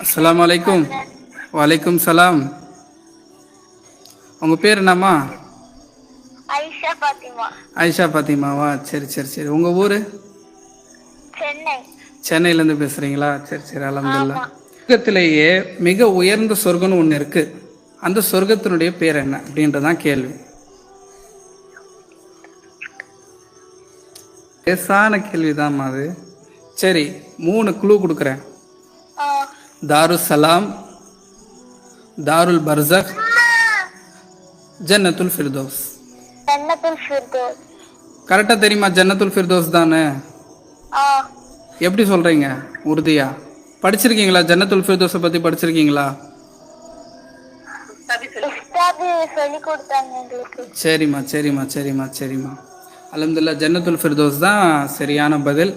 அஸ்ஸலாமு அலைக்கும். வலைக்கும் சலாம். உங்கள் பேர் என்னம்மா? ஐஷா பாத்திமா. ஐஷா பாத்திமாவா? சரி சரி சரி. உங்கள் ஊர்? சென்னை. சென்னையிலேருந்து பேசுகிறீங்களா? சரி சரி, அல்ஹம்துலில்லாஹ். ஆமா. சொர்க்கத்திலேயே மிக உயர்ந்த சொர்க்கம்னு ஒன்று இருக்குது. அந்த சொர்க்கத்தினுடைய பேர் என்ன அப்படின்றதான் கேள்வி. லேசான கேள்விதாம்மா அது. சரி, 3 குழு கொடுக்குறேன். தாருஸ் சலாம், தாருல் பர்சக், ஜன்னத்துல் ஃபிர்தௌஸ். ஜன்னத்துல் ஃபிர்தௌஸ். கரெக்டாக தெரியுமா? ஜன்னத்துல் ஃபிர்தௌஸ் தானே? எப்படி சொல்கிறீங்க உறுதியா? படிச்சிருக்கீங்களா? ஜன்னத்துல் ஃபிர்தௌஸை பற்றி படிச்சிருக்கீங்களா? உஸ்தாது சொல்லி கொடுத்தாங்க எங்களுக்கு. சரிம்மா சரிம்மா சரிம்மா சரிம்மா. அல்ஹம்துலில்லாஹ், ஜன்னத்துல் ஃபிர்தௌஸ் தான் சரியான பதில்.